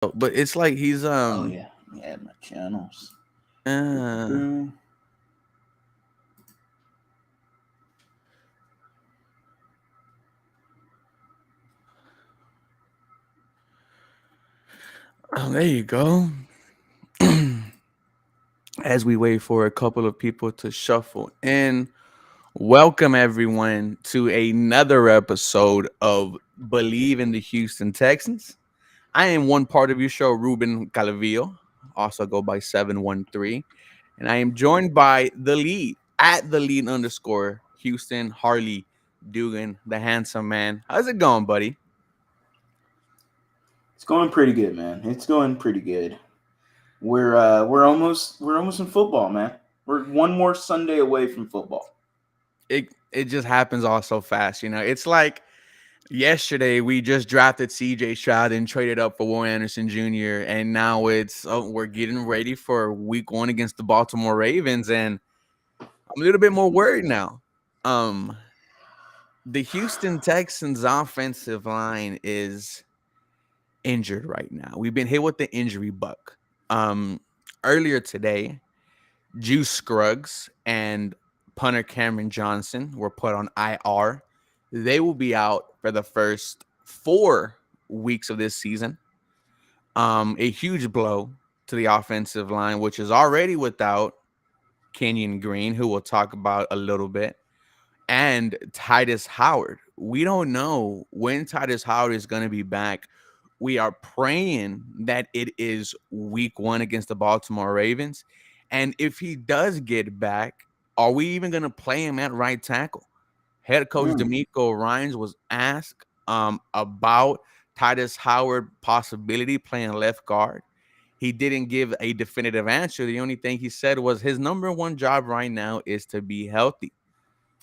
But it's like he's Oh yeah, add my channels. uh Mm. oh, there you go. As we wait for a couple of people to shuffle in, welcome everyone to another episode of Believe in the Houston Texans. I am one part of your show, Ruben Calavillo, also go by 713, and I am joined by the lead at the lead underscore Houston Harley Dugan, the handsome man. How's it going, buddy? It's going pretty good, man. It's going pretty good. We're almost in football, man. We're one more Sunday away from football. It just happens all so fast, you know. It's like yesterday we just drafted CJ Stroud and traded up for Warren Anderson Jr. and now we're getting ready for week 1 against the Baltimore Ravens, and I'm a little bit more worried now. Um the Houston Texans offensive line is injured right now. We've been hit with the injury bug. Um Earlier today, Juice Scruggs and punter Cameron Johnson were put on IR. They will be out for the first 4 weeks of this season. A huge blow to the offensive line, which is already without Kenyon Green, who we'll talk about a little bit, and Titus Howard. We don't know when Titus Howard is going to be back. We are praying that it is week 1 against the Baltimore Ravens. And if he does get back, are we even going to play him at right tackle? Head coach Mm. D'Amico Ryans was asked about Titus Howard possibility playing left guard. He didn't give a definitive answer. The only thing he said was his number one job right now is to be healthy.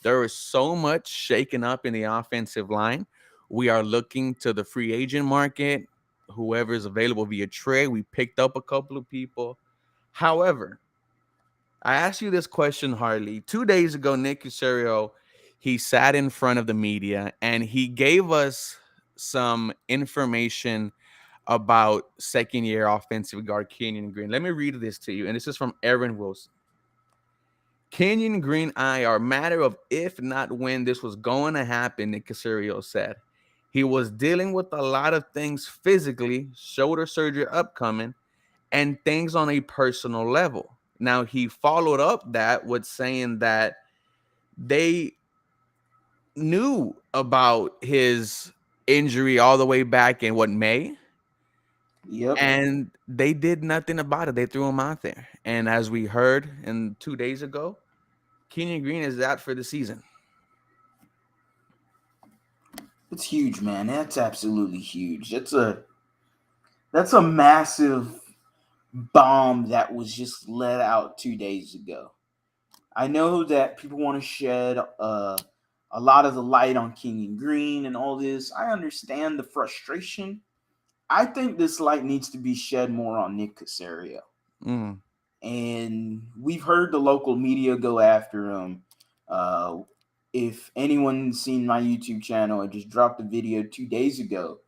There is so much shaken up in the offensive line. We are looking to the free agent market, whoever is available via trade. We picked up a couple of people. However, I asked you this question, Harley. 2 days ago, Nick Casario, he sat in front of the media and he gave us some information about second year offensive guard Kenyon Green. Let me read this to you. And this is from Aaron Wilson. Kenyon Green IR, matter of if not when this was going to happen, Nick Casario said. He was dealing with a lot of things physically, shoulder surgery upcoming, and things on a personal level. Now, he followed up that with saying that they knew about his injury all the way back in what, May? Yep. And they did nothing about it. They threw him out there. And as we heard in 2 days ago, Kenyon Green is out for the season. It's huge, man. That's absolutely huge. That's a massive bomb that was just let out 2 days ago. I know that people want to shed a lot of the light on Kenyon Green and all this. I understand the frustration. I think this light needs to be shed more on Nick Casario. Mm. And we've heard the local media go after him. Uh, if anyone's seen my YouTube channel, I just dropped a video 2 days ago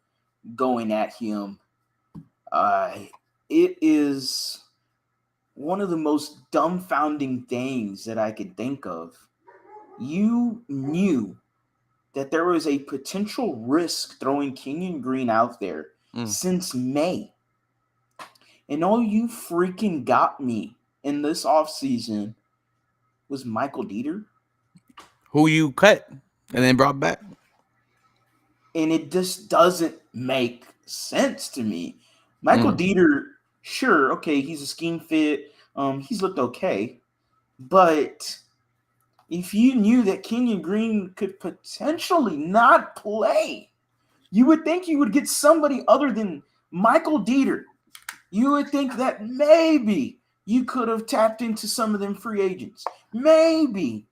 going at him. Uh, it is one of the most dumbfounding things that I could think of. You knew that there was a potential risk throwing Kenyon Green out there Mm. since May. And all you freaking got me in this offseason was Michael Dieter. Who you cut and then brought back. And it just doesn't make sense to me. Michael Mm. Dieter, sure, okay, he's a scheme fit. He's looked okay. But if you knew that Kenyon Green could potentially not play, you would think you would get somebody other than Michael Dieter. You would think that maybe you could have tapped into some of them free agents. Maybe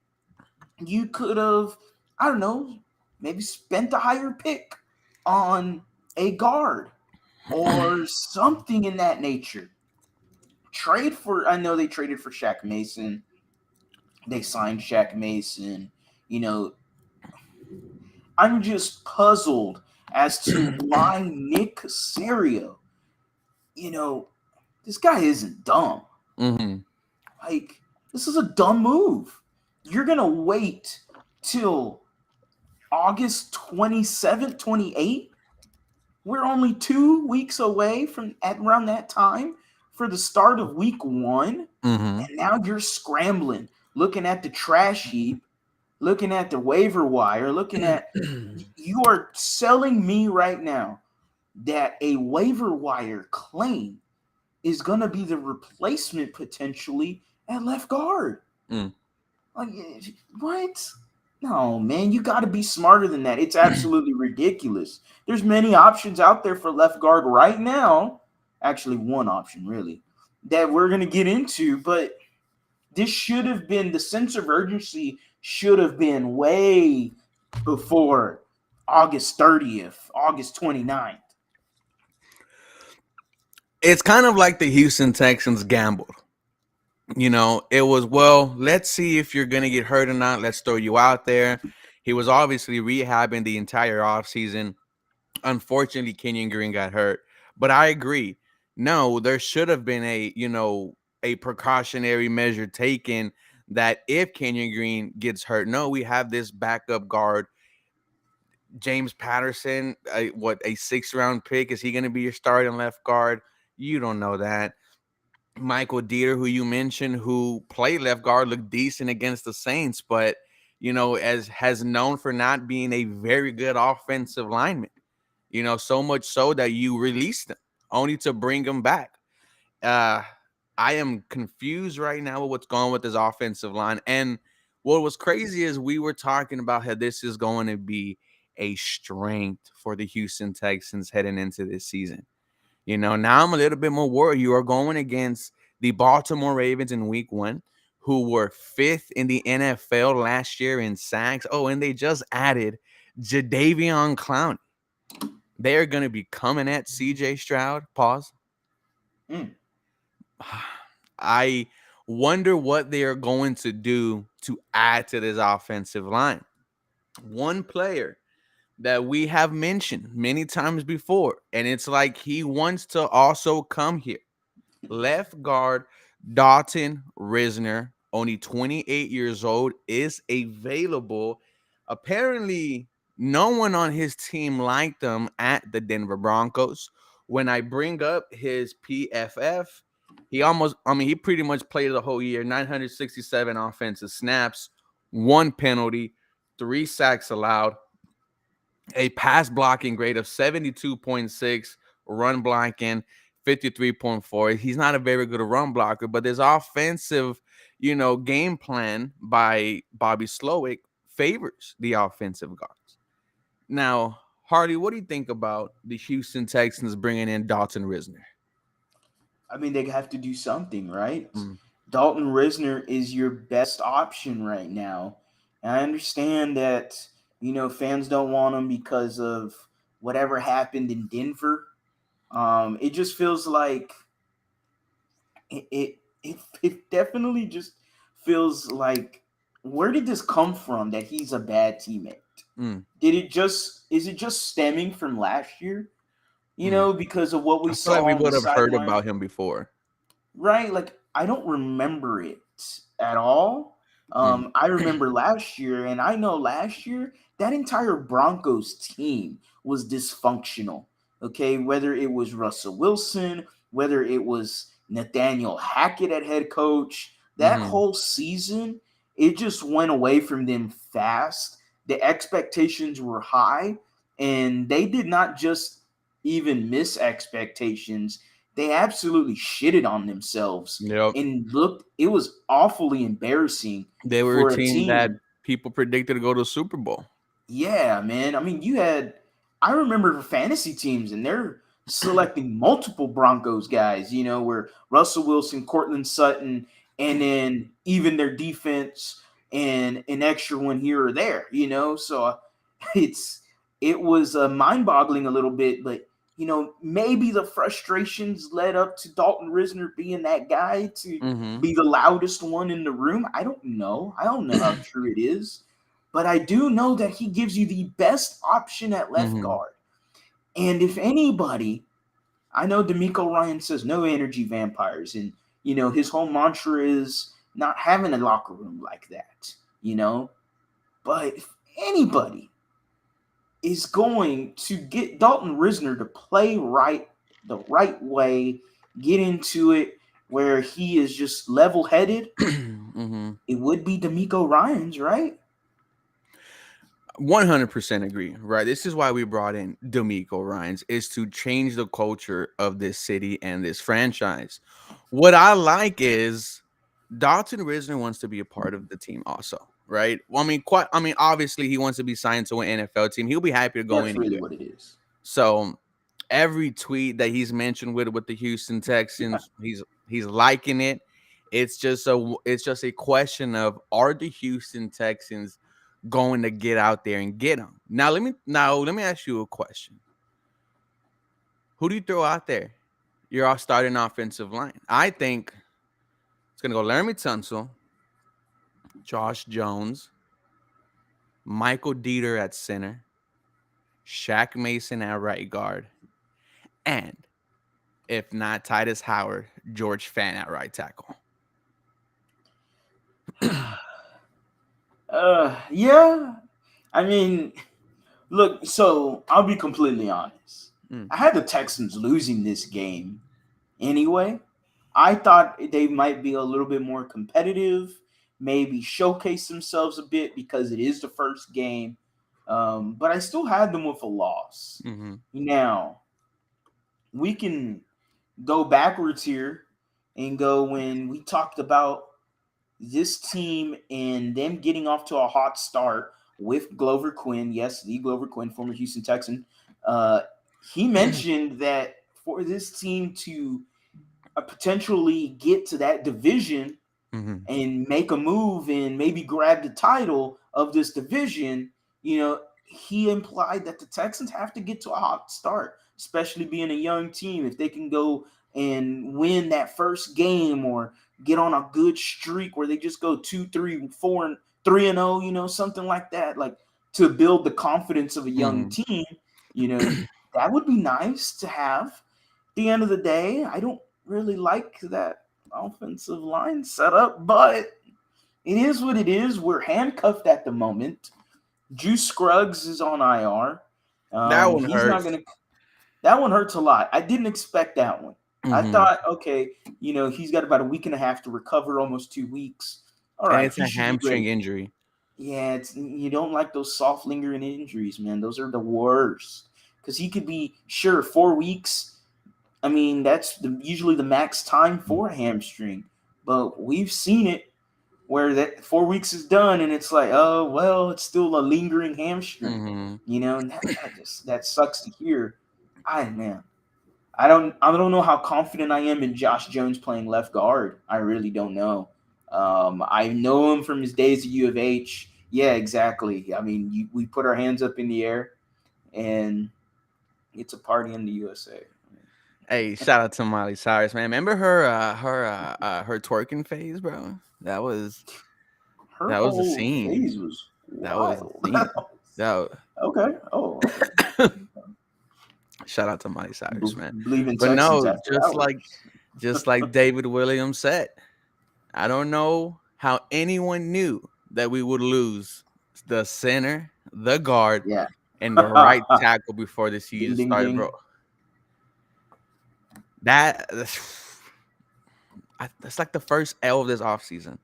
you could have, I don't know, maybe spent a higher pick on a guard or something in that nature. I know they traded for Shaq Mason. They signed Shaq Mason. You know, I'm just puzzled as to why Nick Casario you know, this guy isn't dumb. Mm-hmm. Like, this is a dumb move. You're going to wait till August 27th, 28th. We're only 2 weeks away from at around that time for the start of week one. Mm-hmm. And now you're scrambling, looking at the trash heap, looking at the waiver wire, looking at you are selling me right now that a waiver wire claim is going to be the replacement potentially at left guard. Mm. Like, what? No, man, you got to be smarter than that. It's absolutely ridiculous. There's many options out there for left guard right now. Actually, one option really that we're going to get into, but this should have been the sense of urgency should have been way before August 30th, August 29th. It's kind of like the Houston Texans gambled. It was, well, let's see if you're going to get hurt or not. Let's throw you out there. He was obviously rehabbing the entire offseason. Unfortunately, Kenyon Green got hurt. But I agree. No, there should have been a precautionary measure taken that if Kenyon Green gets hurt, no, we have this backup guard. James Patterson, a 6th-round pick? Is he going to be your starting left guard? You don't know that. Michael Dieter, who you mentioned, who played left guard, looked decent against the Saints, but as has known for not being a very good offensive lineman. So much so that you released him only to bring him back. I am confused right now with what's going on with this offensive line. And what was crazy is we were talking about how this is going to be a strength for the Houston Texans heading into this season. Now I'm a little bit more worried. You are going against the Baltimore Ravens in week one, who were 5th in the NFL last year in sacks. Oh, and they just added Jadeveon Clowney. They're going to be coming at CJ Stroud. Pause. Mm. I wonder what they are going to do to add to this offensive line. One player that we have mentioned many times before, and it's like he wants to also come here. Left guard Dalton Risner, only 28 years old, is available. Apparently, no one on his team liked him at the Denver Broncos. When I bring up his PFF, he pretty much played the whole year, 967 offensive snaps, 1 penalty, 3 sacks allowed, a pass blocking grade of 72.6, run blocking 53.4. He's not a very good run blocker, but this offensive, game plan by Bobby Slowick favors the offensive guards. Now, Hardy, what do you think about the Houston Texans bringing in Dalton Risner? I mean, they have to do something, right? Mm, Dalton Risner is your best option right now. And I understand that, fans don't want him because of whatever happened in Denver. It just feels like it definitely just feels like, where did this come from that he's a bad teammate? mm, Is it just stemming from last year? mm. Because of what we I feel like we saw on the would have heard sideline, about him before. right? Like, I don't remember it at all. Mm, I remember last year, and I know last year that entire Broncos team was dysfunctional. Okay, whether it was Russell Wilson, whether it was Nathaniel Hackett at head coach, that mm-hmm, whole season, it just went away from them fast. The expectations were high, and they did not just even miss expectations, they absolutely shitted on themselves yep. and it was awfully embarrassing They were a for a team that team. people predicted to go to the Super Bowl. Yeah, man. I mean, I remember for fantasy teams, and they're selecting multiple Broncos guys, where Russell Wilson, Cortland Sutton, and then even their defense and an extra one here or there, So it's it was mind-boggling a little bit, but maybe the frustrations led up to Dalton Risner being that guy to Mm-hmm. be the loudest one in the room. I don't know. I don't know how true it is, but I do know that he gives you the best option at left Mm-hmm. guard. And if anybody I know D'Amico Ryan says no energy vampires, and his whole mantra is not having a locker room like that. You know, but if anybody is going to get Dalton Risner to play the right way, get into it where he is just level headed, Mm-hmm. it would be D'Amico Ryan's, right? 100% agree, right? This is why we brought in D'Amico Ryans, is to change the culture of this city and this franchise. What I like is Dalton Risner wants to be a part of the team also, right? Well, obviously he wants to be signed to an NFL team. He'll be happy to go That's really anywhere. what it is. So every tweet that he's mentioned with the Houston Texans, he's liking it. It's just a question of, are the Houston Texans going to get out there and get him? Now let me ask you a question. Who do you throw out there? You're all starting offensive line. I think it's gonna go Laramie Tunsil, Josh Jones, Michael Dieter at center, Shaq Mason at right guard, and if not Titus Howard, George Fant at right tackle. Yeah. I mean, look, so I'll be completely honest. Mm, I had the Texans losing this game anyway. I thought they might be a little bit more competitive, maybe showcase themselves a bit because it is the first game. But I still had them with a loss. mm-hmm, Now, we can go backwards here and go when we talked about this team and them getting off to a hot start with Glover Quinn. Yes, the Glover Quinn, former Houston Texan. Uh, he mentioned that for this team to potentially get to that division mm-hmm, and make a move and maybe grab the title of this division, he implied that the Texans have to get to a hot start, especially being a young team. If they can go and win that first game or get on a good streak where they just go 2, 3, 4, and 3-0, something like that, like to build the confidence of a young mm-hmm. team, that would be nice to have. At the end of the day, I don't really like that offensive line setup, but it is what it is. We're handcuffed at the moment. Juice Scruggs is on IR. That one He's not hurts. gonna. That one hurts a lot. I didn't expect that one. I Mm-hmm. thought, okay, he's got about a week and a half to recover, almost 2 weeks. All And right, it's he a should be hamstring ready. injury. Yeah, you don't like those soft lingering injuries, man. Those are the worst. Because he could be sure 4 weeks. I mean, that's usually the max time for a hamstring. But we've seen it where that 4 weeks is done and it's like, oh well, it's still a lingering hamstring. Mm-hmm. And that sucks to hear. Man, I don't know how confident I am in Josh Jones playing left guard. I really don't know. I know him from his days at U of H. Yeah, exactly. I mean, we put our hands up in the air and it's a party in the USA. Hey, shout out to Miley Cyrus, man. Remember her twerking phase, bro? That was Her that was the whole scene. phase was That was the wild. scene. That Okay. Oh, okay. Shout out to Miley Cyrus, man. Believe in But Texans no, after hours. just like David Williams said, I don't know how anyone knew that we would lose the center, the guard, Yeah. and the right tackle before the Ding, season ding, started, bro. ding. That that's like the first L of this offseason.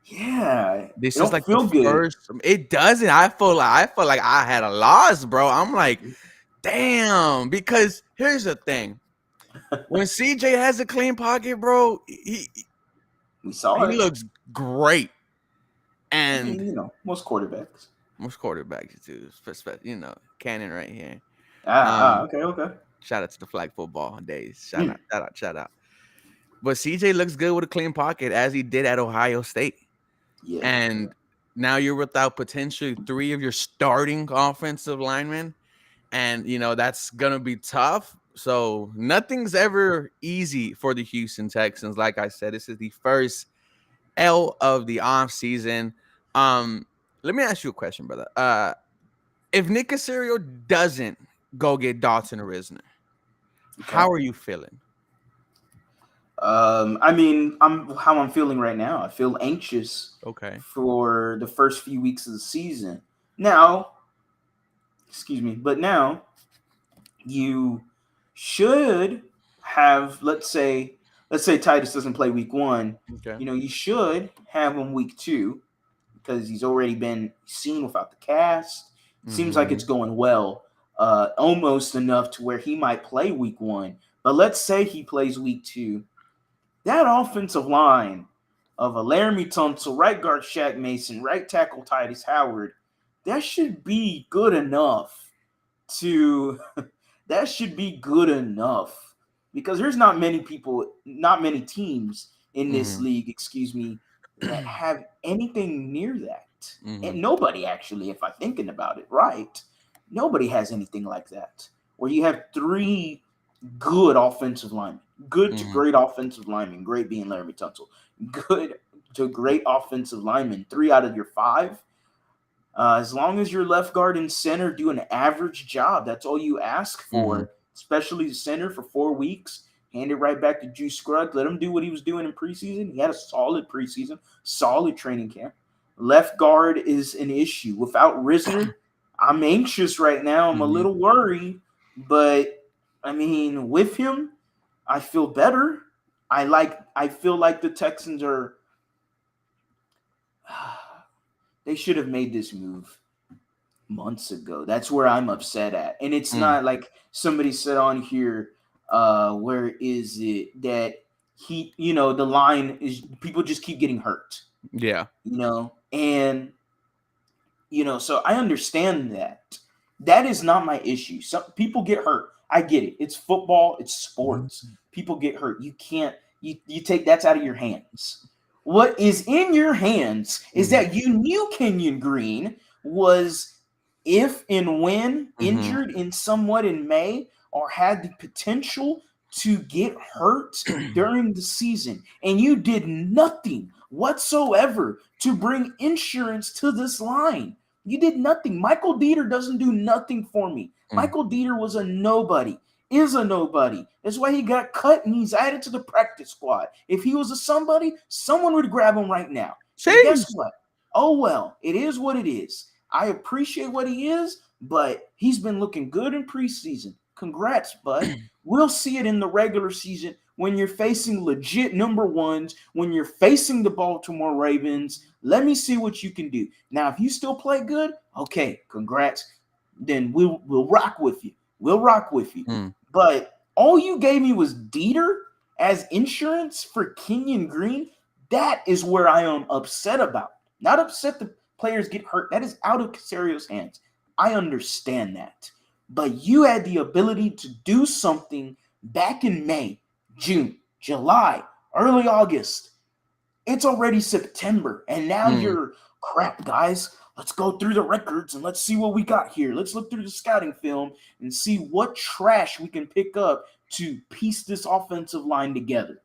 Yeah. It This is don't like the feel good. first. It doesn't. I feel like I had a loss, bro. I'm like, damn. Because here's the thing: when CJ has a clean pocket, bro, We saw he it. looks great. I And mean, most quarterbacks. most quarterbacks do, Cannon right here. Ah, Um, okay, okay. Shout out to the flag football days. Shout Hmm. out, shout out, shout out. But CJ looks good with a clean pocket as he did at Ohio State. Yeah. And now you're without potentially three of your starting offensive linemen. And, that's going to be tough. So nothing's ever easy for the Houston Texans. Like I said, this is the first L of the offseason. Let me ask you a question, brother. If Nick Casario doesn't go get Dalton Risner, Okay. How are you feeling? I mean, I'm feeling right now. I feel anxious Okay. for the first few weeks of the season. Now, excuse me, but now you should have, let's say Titus doesn't play week 1. Okay. You should have him week 2 because he's already been seen without the cast. Seems like Mm-hmm. it's going well, almost enough to where he might play week 1. But let's say he plays week 2. That offensive line of a Laramie Tunsil, right guard Shaq Mason, right tackle Titus Howard, that should be good enough to that should be good enough because there's not many teams in this Mm-hmm. league, excuse me, that have anything near that. And Mm-hmm. nobody actually, if I'm thinking about it, right? Nobody has anything like that. Where you have three good offensive linemen, good to Mm-hmm. great offensive linemen, great being Laramie Tunsil, good to great offensive linemen, 3 out of your 5. As long as your left guard and center do an average job, that's all you ask Mm-hmm. for, especially the center for 4 weeks. Hand it right back to Juice Scruggs. Let him do what he was doing in preseason. He had a solid preseason, solid training camp. Left guard is an issue. Without Risner, I'm anxious right now. I'm a Mm-hmm. little worried, but I mean, with him, I feel better. I feel like the Texans are they should have made this move months ago. That's where I'm upset at. And it's Mm. not like somebody said on here, where is it that the line is people just keep getting hurt, Yeah. and so I understand that. That is not my issue. Some people get hurt. I get it. It's football, it's sports. People get hurt. You can't you take that's out of your hands. What is in your hands is Mm-hmm. that you knew Kenyon Green was, if and when Mm-hmm. injured in somewhat in May, or had the potential to get hurt during the season, and you did nothing whatsoever to bring insurance to this line. You did nothing. Michael Dieter doesn't do nothing for me. Mm. Michael Dieter was a nobody, is a nobody. That's why he got cut and he's added to the practice squad. If he was a somebody, someone would grab him right now. And guess Sheesh. what? Oh well, it is what it is. I appreciate what he is, but he's been looking good in preseason. Congrats, bud. We'll see it in the regular season when you're facing legit number ones, when you're facing the Baltimore Ravens. Let me see what you can do. Now, if you still play good, okay, congrats. Then we'll rock with you. We'll rock with you. Mm. But all you gave me was Dieter as insurance for Kenyon Green. That is where I am upset about. Not upset the players get hurt. That is out of Casario's hands. I understand that. But you had the ability to do something back in May, June, July, early August. It's already September, and now Mm. you're crap, guys. Let's go through the records and let's see what we got here. Let's look through the scouting film and see what trash we can pick up to piece this offensive line together.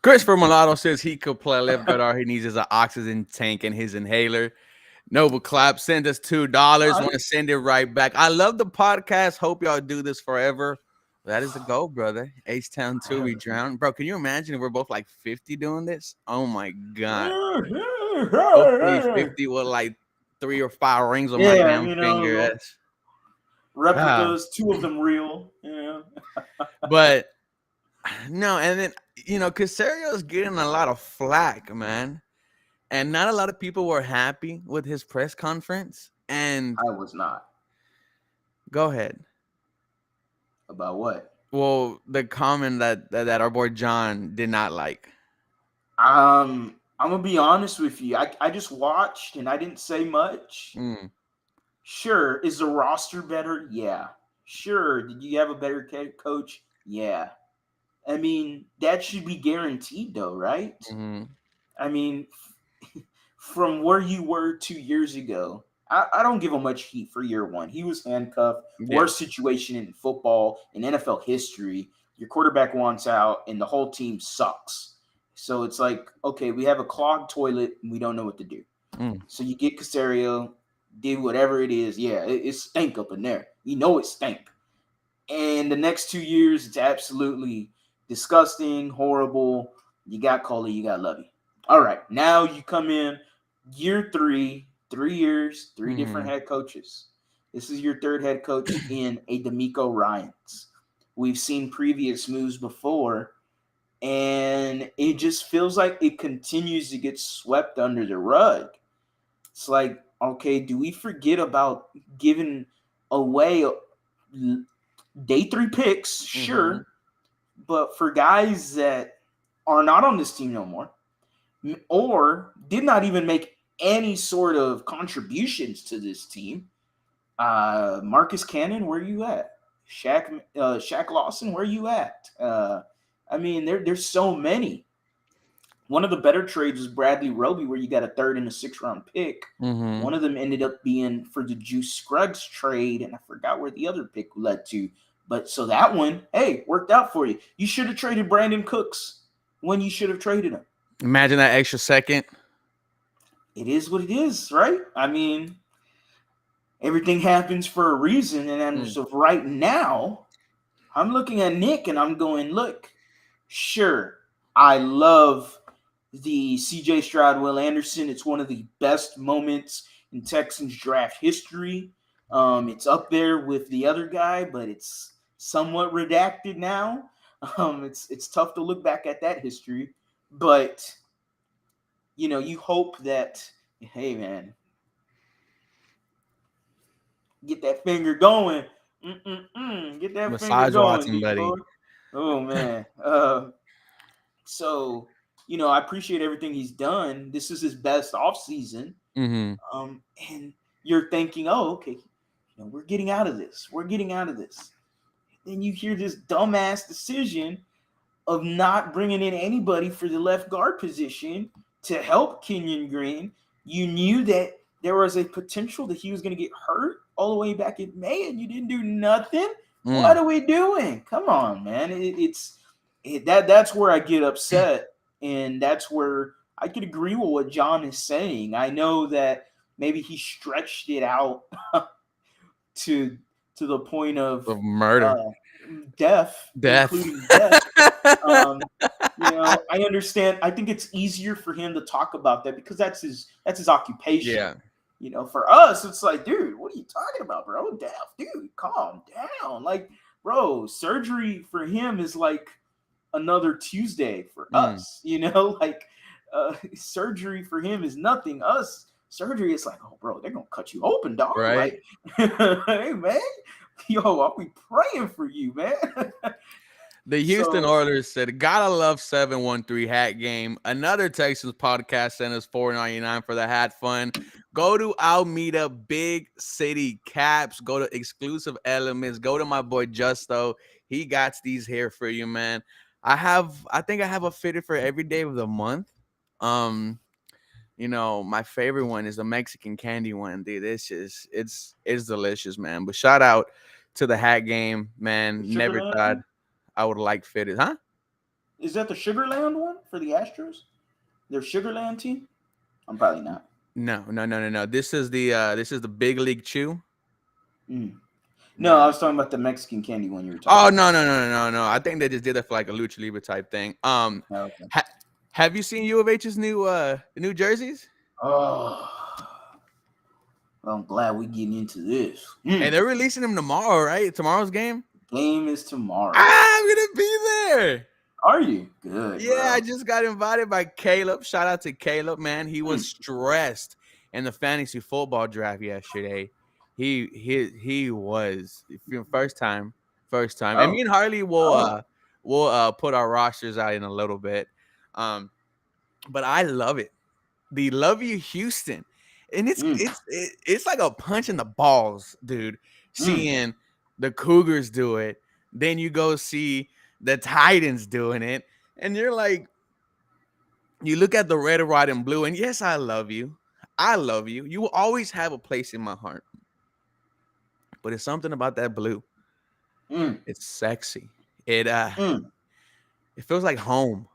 Christopher Mulatto says he could play left guard. All he needs is an oxygen tank and his inhaler. Noble Clap send us $2. I, Want to send it right back. I love the podcast. Hope y'all do this forever. That is the goal, brother. H Town 2, we drown. Bro, can you imagine if we're both like 50 doing this? Oh my God. Hopefully 50 with like 3 or 5 rings on my yeah, damn finger. That's ah. replicas, 2 of them real. Yeah. But no, and then Casario's getting a lot of flack, man. And not a lot of people were happy with his press conference. And I was not. go ahead. About what? Well, the comment that our boy John did not like. I'm gonna be honest with you. I just watched and I didn't say much. Mm, Sure, is the roster better? Yeah. Sure, did you have a better coach? Yeah. I mean, that should be guaranteed, though, right? mm-hmm. I mean, from where you were 2 years ago, I don't give him much heat for year one. He was handcuffed. Yeah. Worst situation in football, in NFL history. Your quarterback wants out, and the whole team sucks. So it's like, okay, we have a clogged toilet, and we don't know what to do. Mm, So you get Casario, did whatever it is. Yeah, it stank up in there. You know it stank. And the next 2 years, it's absolutely disgusting, horrible. You got Coley, you got Lovey. All right, now you come in year 3 years, three different Mm-hmm. head coaches. This is your third head coach in a D'Amico Ryans. We've seen previous moves before, and it just feels like it continues to get swept under the rug. It's like, okay, do we forget about giving away day 3 picks? Mm-hmm. Sure, but for guys that are not on this team no more, or did not even make any sort of contributions to this team, Marcus Cannon, where you at? Shaq Lawson, where you at? I mean, there's so many. One of the better trades was Bradley Roby, where you got a third and a 6th round pick. Mm-hmm. One of them ended up being for the Juice Scruggs trade, and I forgot where the other pick led to. But so that one, hey, worked out for you. You should have traded Brandon Cooks when you should have traded him. Imagine that extra second. It is what it is, right? I mean, everything happens for a reason, and as of right now, I'm looking at Nick and I'm going, look, sure, I love the CJ Stroud Will Anderson. It's one of the best moments in Texans draft history. It's up there with the other guy, but it's somewhat redacted now. It's tough to look back at that history, but you hope that, hey man, get that finger going. Get that finger Massage going, Watson, D-boy. buddy. Oh man. So I appreciate everything he's done. This is his best offseason. Mm-hmm. And you're thinking, oh, okay, we're getting out of this. We're getting out of this. Then you hear this dumbass decision of not bringing in anybody for the left guard position to help Kenyon Green. You knew that there was a potential that he was going to get hurt all the way back in May, and you didn't do nothing. What are we doing? Come on, man. That's where I get upset, and that's where I could agree with what John is saying. I know that maybe he stretched it out to the point of Of murder. uh, death, Death. including death. Um, I understand. I think it's easier for him to talk about that because that's his occupation. Yeah. For us, it's like, dude, what are you talking about, bro? Death, dude, calm down. Like, bro, surgery for him is like another Tuesday for us. Like surgery for him is nothing. Us surgery is like, oh, bro, they're gonna cut you open, dog. Right. Like, hey, man, yo, I'll be praying for you, man. The Houston Oilers said, "Gotta love 713 hat game." Another Texans podcast sent us $4.99 for the hat fund. Go to Almeida Big City Caps. Go to Exclusive Elements. Go to my boy Justo. He got these here for you, man. I think I have a fitted for every day of the month. My favorite one is the Mexican candy one, dude. It's delicious, man. But shout out to the hat game, man. Never thought I would like fitted, huh? Is that the Sugarland one for the Astros? Their Sugarland team? I'm probably not. No. This is the Big League Chew. No, I was talking about the Mexican candy one you were talking about. Oh, no. I think they just did that for like a Lucha Libre type thing. Okay. Have you seen U of H's new jerseys? Oh, well, I'm glad we're getting into this. And they're releasing them tomorrow, right? Tomorrow's game? Game is tomorrow. I'm going to be there. Are you? Good. Yeah, bro. I just got invited by Caleb. Shout out to Caleb, man. He was stressed in the fantasy football draft yesterday. He was first time. Oh. And me and Harley will put our rosters out in a little bit. But I love it. The Love You Houston. And it's like a punch in the balls, dude. Seeing the Cougars do it. Then you go see the Titans doing it. And you're like, you look at the red, white, and blue, and yes, I love you. I love you. You will always have a place in my heart. But it's something about that blue. It's sexy. It feels like home.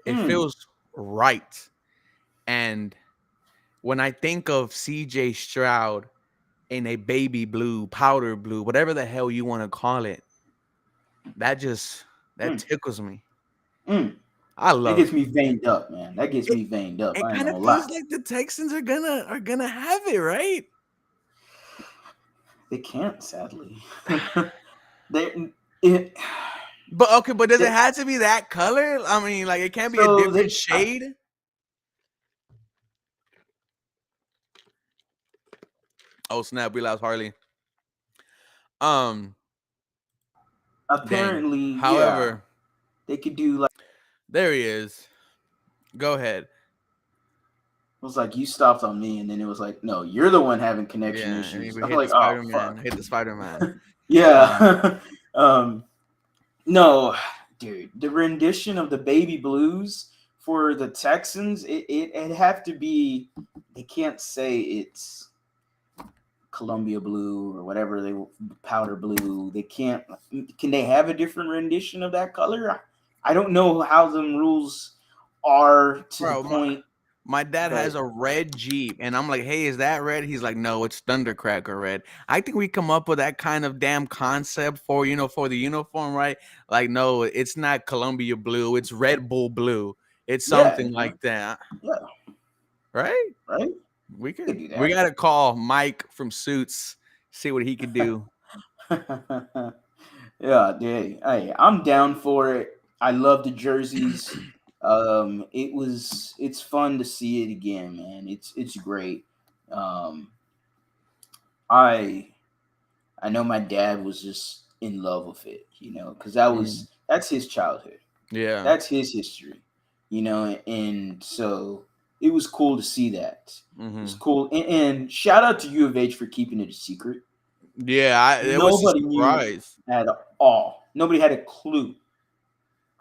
It feels right. And when I think of CJ Stroud in a baby blue, powder blue, whatever the hell you want to call it, that just that Mm, tickles me. mm. I That love gets me veined up, man. That gets it. me veined up. It I ain't kind of gonna lie. feels like the Texans are gonna have it, right? They can't, sadly. they it. But okay, but does it They, have to be that color? I mean, like it can't be a so different they. shade. Oh snap, we lost Harley. Um, dang. Apparently, yeah, However, they could do like. there he is. Go ahead. It was like you stopped on me, and then it was like, no, you're the one having connection Yeah, and issues. we I'm hit the like, oh Spider Man. fuck. Hit the Spider Man. Um, Yeah. No, dude, the rendition of the Baby Blues for the Texans, it'd have to be. They can't say it's Columbia blue or whatever they powder blue. They can't. Can they have a different rendition of that color? I don't know how them rules are to the bro, point, my dad has but a red Jeep, and I'm like, "Hey, is that red?" He's like, "No, it's Thundercracker red." I think we come up with that kind of damn concept for for the uniform, right? Like, no, it's not Columbia blue; it's Red Bull blue. It's yeah, something like that, yeah, right? right. We We could could do we that. gotta call Mike from Suits, see what he could do. Yeah, hey, I'm down for it. I love the jerseys. It's fun to see it again, man. It's great. Um, I I know my dad was just in love with it, because Mm, that's his childhood, yeah. that's his history, and so it was cool to see that. It was Hmm. cool, and shout out to U of H for keeping it a secret. Yeah, it was a Nobody knew surprise. at all. Nobody had a clue.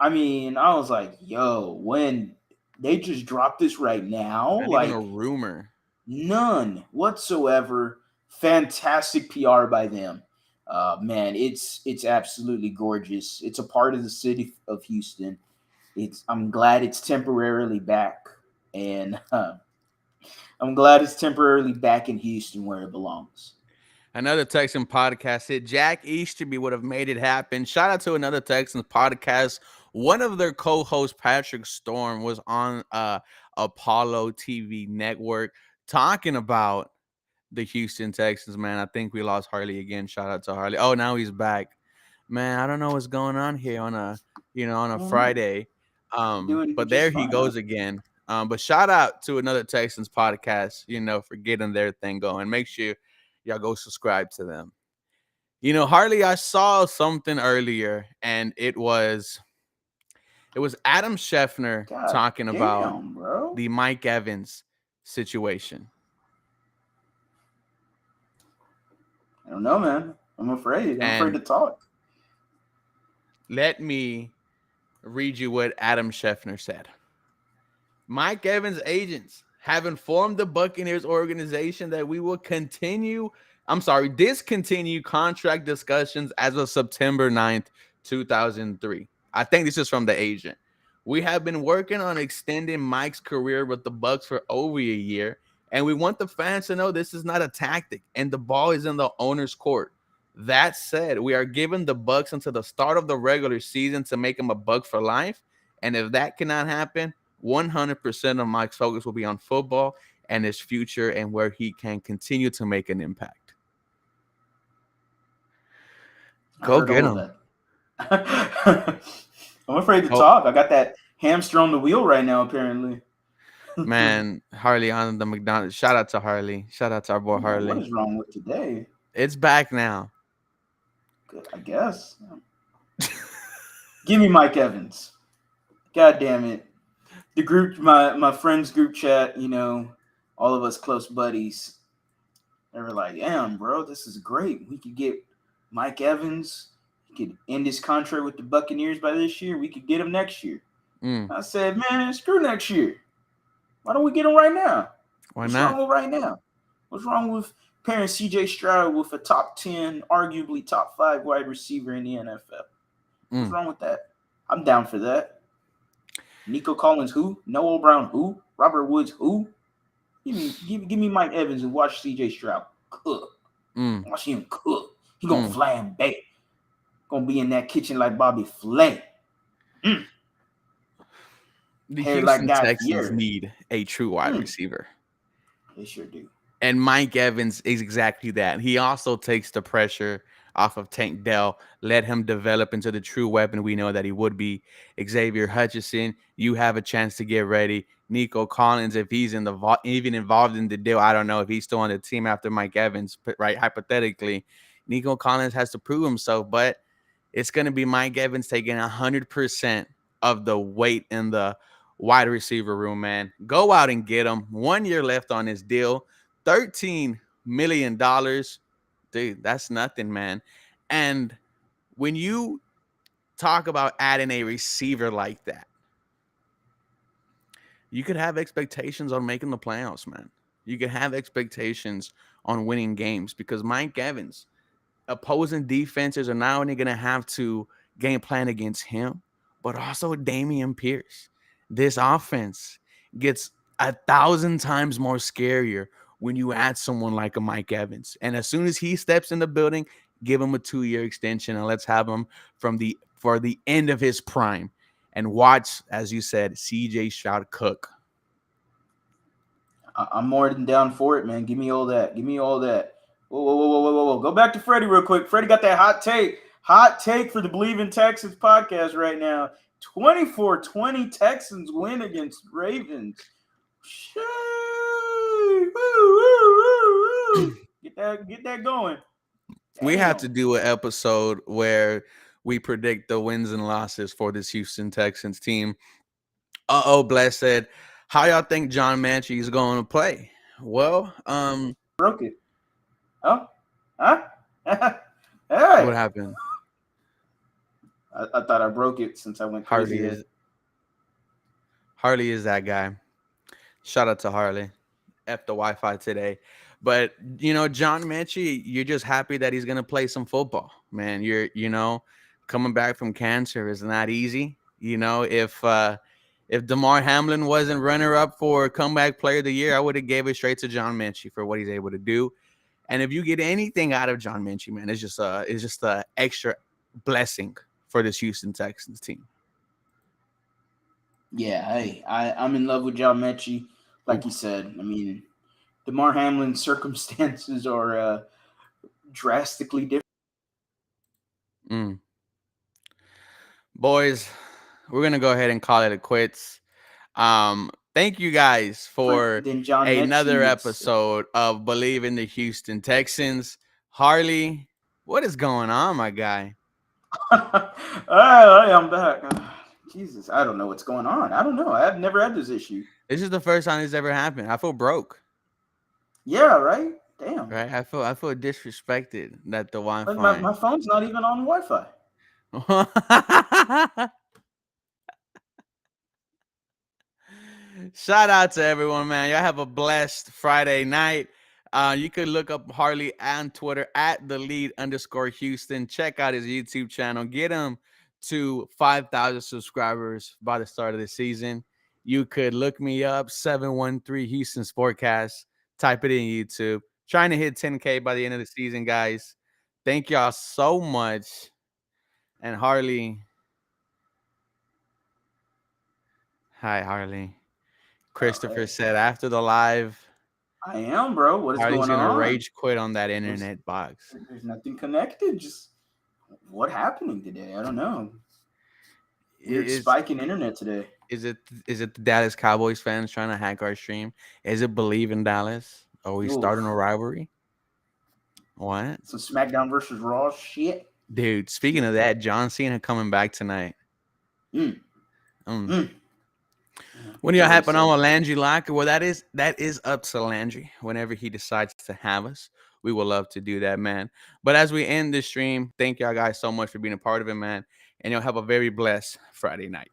I mean, I was like, yo, when they just dropped this right now, Not even a like rumor. none whatsoever. Fantastic PR by them. Man, it's absolutely gorgeous. It's a part of the city of Houston. I'm glad it's temporarily back, and I'm glad it's temporarily back in Houston where it belongs. Another Texan podcast hit. Jack Easterby would have made it happen. Shout out to another Texans podcast. One of their co-hosts, Patrick Storm, was on Apollo TV network talking about the Houston Texans. Man, I think we lost Harley again. Shout out to Harley. Oh, now he's back. Man, I don't know what's going on here on a Mhm. Friday. Doing But just there he fine, huh? goes again. But shout out to another Texans podcast, for getting their thing going. Make sure y'all go subscribe to them. Harley, I saw something earlier, and it was Adam Scheffner God talking about damn, bro. the Mike Evans situation. I don't know, man. I'm afraid. I'm afraid And to talk. let me read you what Adam Scheffner said. Mike Evans' agents have informed the Buccaneers organization that we will discontinue contract discussions as of September 9th, 2003. I think this is from the agent. We have been working on extending Mike's career with the Bucs for over a year, and we want the fans to know this is not a tactic and the ball is in the owner's court. That said, we are giving the Bucs until the start of the regular season to make him a Buck for life, and if that cannot happen, 100% of Mike's focus will be on football and his future and where he can continue to make an impact. I Go heard get all of him. that. I'm afraid to Oh, talk. I got that hamster on the wheel right now, apparently. man, Harley on the McDonald's. Shout out to Harley. Shout out to our boy I'm like, what Harley. is wrong with today? It's back now. Good, I guess. Give me Mike Evans. God damn it. The group, my friends group chat, all of us close buddies, they were like, damn, bro, this is great. We could get Mike Evans. He could end his contract with the Buccaneers by this year. We could get him next year. Mm, I said, man, screw next year. Why don't we get him right now? why What's not? wrong with right now? What's wrong with pairing CJ Stroud with a top 10, arguably top 5 wide receiver in the NFL? What's Mm. wrong with that? I'm down for that. Nico Collins, who? Noah Brown, who? Robert Woods, who? Give me Mike Evans and watch CJ Stroud cook. Mm, Watch him cook. He gonna mm. flambe. Gonna be in that kitchen like Bobby Flay. Mm. The Hair like Houston Guy Texans Fieri. need a true wide Mm. receiver. They sure do. And Mike Evans is exactly that. He also takes the pressure off of Tank Dell, let him develop into the true weapon we know that he would be. Xavier Hutchinson, you have a chance to get ready. Nico Collins, if he's in the even involved in the deal, I don't know if he's still on the team after Mike Evans, right? Hypothetically, Nico Collins has to prove himself, but it's going to be Mike Evans taking 100% of the weight in the wide receiver room, man. Go out and get him. 1 year left on his deal. $13 million. Dude, that's nothing, man. And when you talk about adding a receiver like that, you could have expectations on making the playoffs, man. You could have expectations on winning games because Mike Evans, opposing defenses are not only going to have to game plan against him, but also Damian Pierce. This offense gets 1,000 times more scarier when you add someone like a Mike Evans. And as soon as he steps in the building, give him a 2 year extension and let's have him for the end of his prime. And watch, as you said, CJ Stroud cook. I'm more than down for it, man. Give me all that. Give me all that. Whoa, whoa, whoa, whoa, whoa, whoa. Go back to Freddie real quick. Freddie got that hot take. Hot take for the Believe in Texans podcast right now. 24-20 Texans win against Ravens. Shoo! Woo, woo, woo, woo. Get that going. We have Damn. to do an episode where we predict the wins and losses for this Houston Texans team. Bless said, how y'all think John Manchie is going to play? Well, Broke it. Oh? Huh? Hey. what happened? I thought I broke it since I went crazy Harley there. is Harley is that guy. Shout out to Harley. F the Wi-Fi today. But John Mechie, you're just happy that he's gonna play some football, man. Coming back from cancer is not easy. If Damar Hamlin wasn't runner up for comeback player of the year, I would have gave it straight to John Mechie for what he's able to do. And if you get anything out of John Mechie, man, it's just a extra blessing for this Houston Texans team. Yeah, hey, I'm in love with John Mechie. Like you said, I mean, DeMar Hamlin's circumstances are drastically different. Mm. Boys, we're gonna go ahead and call it a quits. Thank you guys for Than John another Mechie. It's episode of Believe in the Houston Texans. Harley, what is going on, my guy? hey, I'm back. Jesus, I don't know what's going on. I don't know. I've never had this issue. This is the first time this ever happened. I feel broke. Yeah, right. Damn. Right? I feel disrespected that the Like Wi-Fi. my phone's not even on Wi-Fi. Shout out to everyone, man. Y'all have a blessed Friday night. You could look up Harley on Twitter at @the_lead_Houston. Check out his YouTube channel. Get him to 5,000 subscribers by the start of the season. You could look me up, 713 Houston Sportcast. Type it in YouTube. Trying to hit 10K by the end of the season, guys. Thank y'all so much. And Harley. Hi, Harley. Oh, Christopher hey. said after the live, I am, bro. What is Harley's going gonna on? rage quit on that internet box. There's nothing connected. Just what happening today? I don't know. Weird Is spike in internet today. is it the Dallas Cowboys fans trying to hack our stream? Is it Believe in Dallas? Are we starting a Oof. rivalry? What? Some SmackDown versus Raw shit. Dude, speaking of that, John Cena coming back tonight. Mm. Mm. Mm. What do y'all What he happen said. on with Landry Locker? Well, that is up to Landry. Whenever he decides to have us, we would love to do that, man. But as we end this stream, thank y'all guys so much for being a part of it, man. And you'll have a very blessed Friday night.